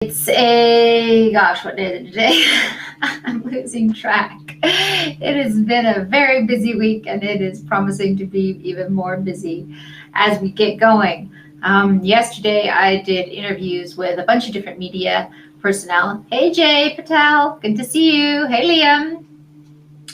Gosh, what day is it today? I'm losing track. It has been a very busy week and it is promising to be even more busy as we get going. Yesterday I did interviews with a bunch of different media personnel. Hey Jay Patel, good to see you. Hey Liam.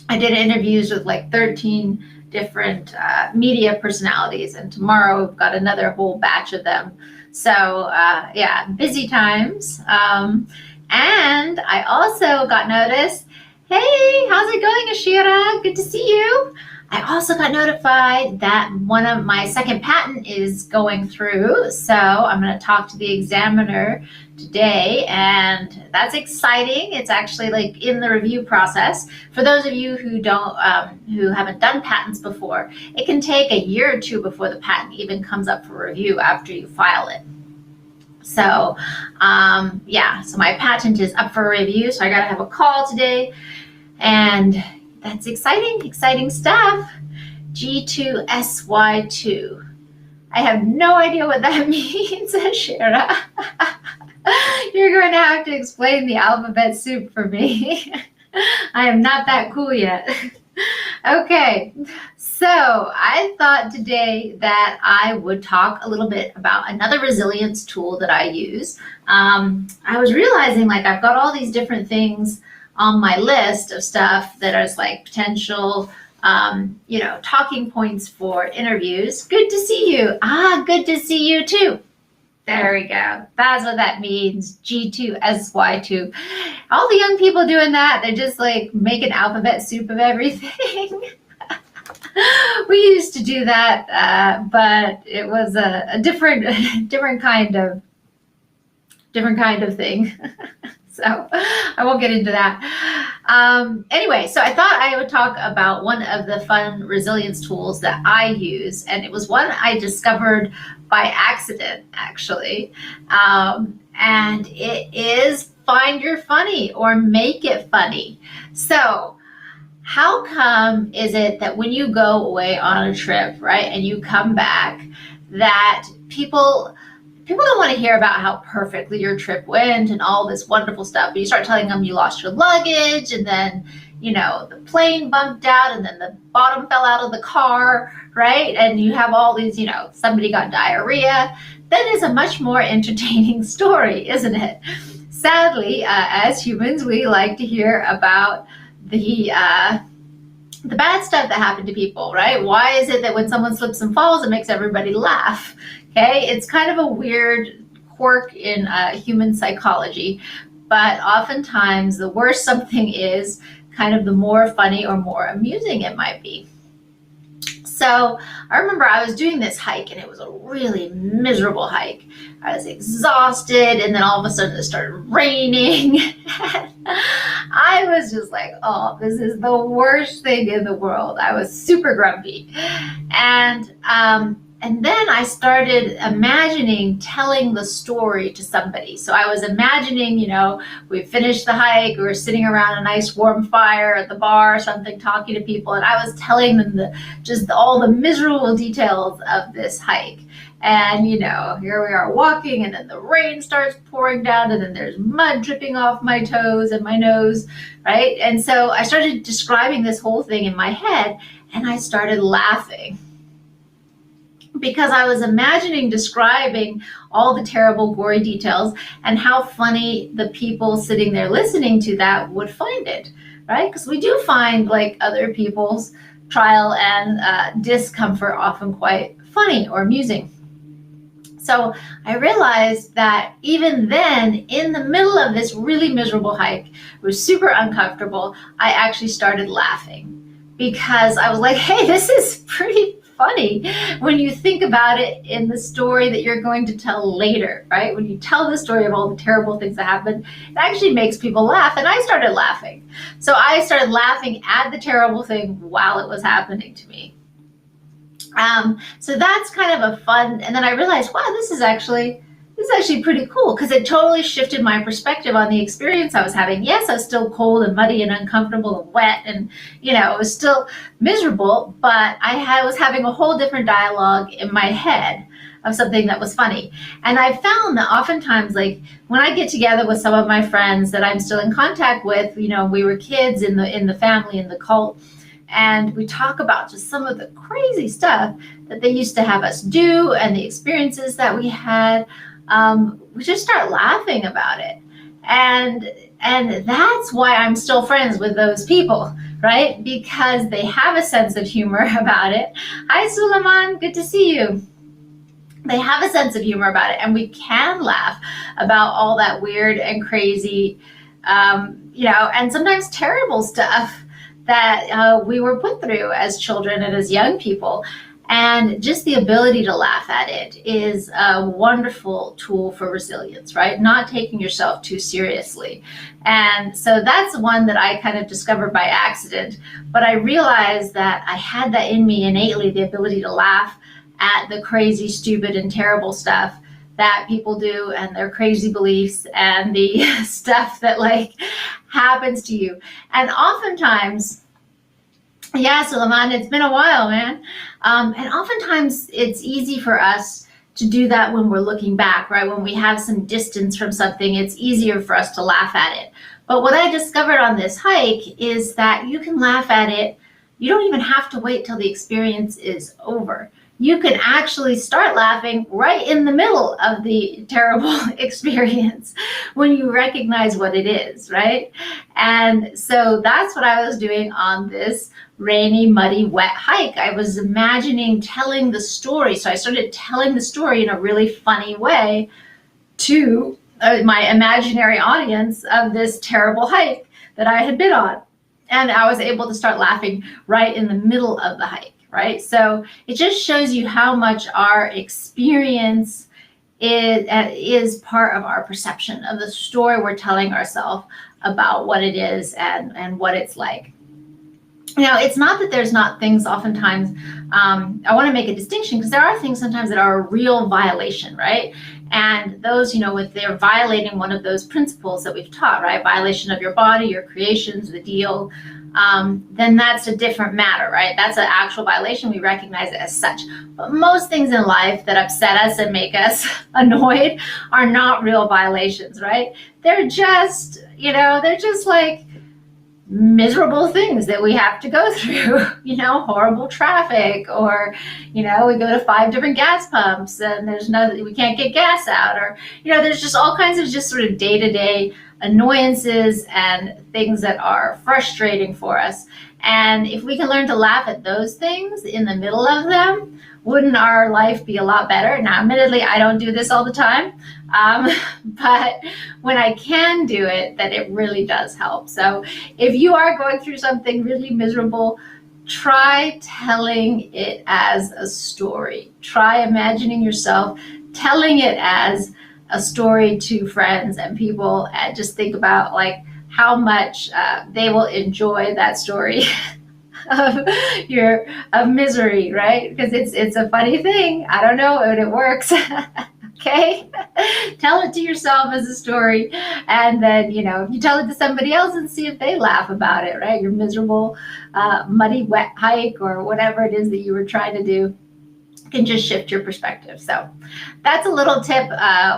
I did interviews with like 13 different media personalities, and tomorrow we've got another whole batch of them. So yeah, busy times. And I also got notice. Hey, how's it going, Ashira? Good to see you. I also got notified that one of my second patent is going through. So I'm going to talk to the examiner today, and that's exciting. It's actually like in the review process. For those of you who who haven't done patents before, it can take a year or two before the patent even comes up for review after you file it. So yeah, so my patent is up for review, so I got to have a call today, and that's exciting stuff. G2SY2. I have no idea what that means, Shara. You're going to have to explain the alphabet soup for me. I am not that cool yet. Okay, so I thought today that I would talk a little bit about another resilience tool that I use. I was realizing like I've got all these different things on my list of stuff that is like potential talking points for interviews. Good to see you. Good to see you too. There we go. That's what that means. G2SY2. All the young people doing that, they're just like making alphabet soup of everything. We used to do that, but it was a different kind of thing. So I won't get into that. Anyway, so I thought I would talk about one of the fun resilience tools that I use, and it was one I discovered by accident, actually. And it is Find Your Funny or Make It Funny. So how come is it that when you go away on a trip, right, and you come back, that people don't want to hear about how perfectly your trip went and all this wonderful stuff, but you start telling them you lost your luggage, and then, the plane bumped out, and then the bottom fell out of the car, right? And you have all these, somebody got diarrhea. That is a much more entertaining story, isn't it? Sadly, as humans, we like to hear about the bad stuff that happened to people, right? Why is it that when someone slips and falls, it makes everybody laugh? Okay, it's kind of a weird quirk in human psychology, but oftentimes the worse something is, kind of the more funny or more amusing it might be. So I remember I was doing this hike, and it was a really miserable hike. I was exhausted, and then all of a sudden it started raining. I was just like, oh, this is the worst thing in the world. I was super grumpy. And then I started imagining telling the story to somebody. So I was imagining, we finished the hike, we were sitting around a nice warm fire at the bar or something, talking to people, and I was telling them all the miserable details of this hike. And, here we are walking, and then the rain starts pouring down, and then there's mud dripping off my toes and my nose, right? And so I started describing this whole thing in my head, and I started laughing, because I was imagining describing all the terrible, gory details and how funny the people sitting there listening to that would find it, right? Because we do find like other people's trial and discomfort often quite funny or amusing. So I realized that even then, in the middle of this really miserable hike, it was super uncomfortable, I actually started laughing, because I was like, hey, this is pretty funny when you think about it in the story that you're going to tell later, right? When you tell the story of all the terrible things that happened, it actually makes people laugh, and I started laughing. So I started laughing at the terrible thing while it was happening to me. So that's kind of a fun, and then I realized, wow, this is actually pretty cool, because it totally shifted my perspective on the experience I was having. Yes, I was still cold and muddy and uncomfortable and wet, and it was still miserable, but I was having a whole different dialogue in my head of something that was funny. And I found that oftentimes, like when I get together with some of my friends that I'm still in contact with, we were kids in the family, in the cult, and we talk about just some of the crazy stuff that they used to have us do and the experiences that we had. We just start laughing about it. And that's why I'm still friends with those people, right? Because they have a sense of humor about it. Hi, Suleiman, good to see you. They have a sense of humor about it, and we can laugh about all that weird and crazy, and sometimes terrible stuff that we were put through as children and as young people. And just the ability to laugh at it is a wonderful tool for resilience, right? Not taking yourself too seriously. And so that's one that I kind of discovered by accident. But I realized that I had that in me innately, the ability to laugh at the crazy, stupid, and terrible stuff that people do, and their crazy beliefs, and the stuff that happens to you. And oftentimes, yeah, Suleiman, it's been a while, man. And oftentimes it's easy for us to do that when we're looking back, right? When we have some distance from something, it's easier for us to laugh at it. But what I discovered on this hike is that you can laugh at it. You don't even have to wait till the experience is over. You can actually start laughing right in the middle of the terrible experience when you recognize what it is, right? And so that's what I was doing on this rainy, muddy, wet hike. I was imagining telling the story. So I started telling the story in a really funny way to my imaginary audience of this terrible hike that I had been on. And I was able to start laughing right in the middle of the hike. Right? So it just shows you how much our experience is part of our perception of the story we're telling ourselves about what it is and what it's like. It's not that there's not things oftentimes, I want to make a distinction, because there are things sometimes that are a real violation, right? And those, if they're violating one of those principles that we've taught, right? Violation of your body, your creations, the deal, then that's a different matter, right? That's an actual violation. We recognize it as such. But most things in life that upset us and make us annoyed are not real violations, right? They're just, they're just like miserable things that we have to go through, horrible traffic, or, we go to 5 different gas pumps and we can't get gas out, or, there's just all kinds of just sort of day-to-day annoyances and things that are frustrating for us. And if we can learn to laugh at those things in the middle of them, wouldn't our life be a lot better? Now, admittedly, I don't do this all the time, but when I can do it, then it really does help. So if you are going through something really miserable, try telling it as a story. Try imagining yourself telling it as a story to friends and people, and just think about how much they will enjoy that story of misery, right? Because it's a funny thing. I don't know, but it works. Okay, tell it to yourself as a story, and then you tell it to somebody else and see if they laugh about it, right? Your miserable, muddy, wet hike, or whatever it is that you were trying to do, can just shift your perspective. So that's a little tip,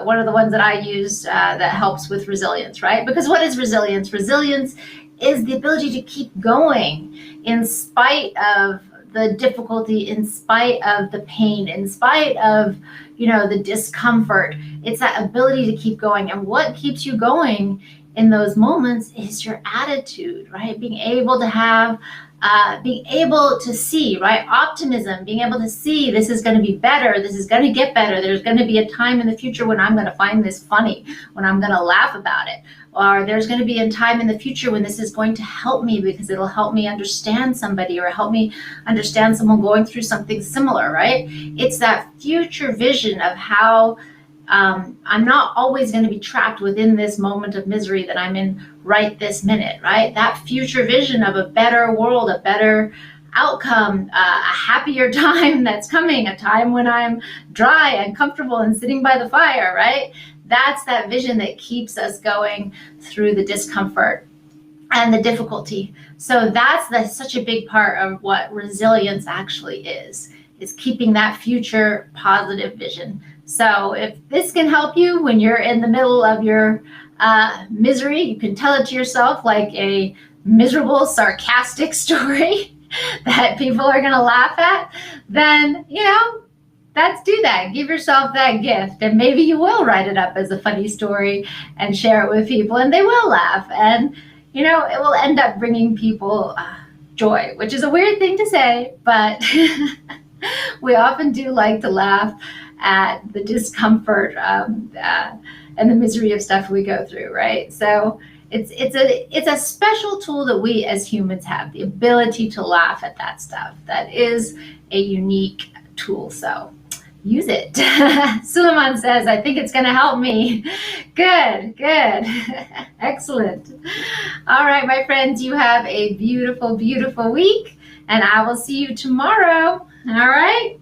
one of the ones that I use that helps with resilience, right? Because what is resilience? Resilience is the ability to keep going in spite of the difficulty, in spite of the pain, in spite of the discomfort. It's that ability to keep going. And what keeps you going in those moments is your attitude, right? Being able to have being able to see, right? Optimism, being able to see this is going to be better. This is going to get better. There's going to be a time in the future when I'm going to find this funny, when I'm going to laugh about it. Or there's going to be a time in the future when this is going to help me because it'll help me understand somebody or help me understand someone going through something similar, right? It's that future vision of how I'm not always going to be trapped within this moment of misery that I'm in right this minute, right? That future vision of a better world, a better outcome, a happier time that's coming, a time when I'm dry and comfortable and sitting by the fire, right? That's that vision that keeps us going through the discomfort and the difficulty. So that's such a big part of what resilience actually is. is keeping that future positive vision. So if this can help you when you're in the middle of your misery, you can tell it to yourself like a miserable, sarcastic story that people are going to laugh at, then, let's do that. Give yourself that gift, and maybe you will write it up as a funny story and share it with people, and they will laugh, and it will end up bringing people joy, which is a weird thing to say, but we often do like to laugh at the discomfort and the misery of stuff we go through, right? So it's a special tool that we as humans have, the ability to laugh at that stuff. That is a unique tool. So use it. Suleiman says, I think it's going to help me. Good. Excellent. All right, my friends, you have a beautiful, beautiful week, and I will see you tomorrow. All right.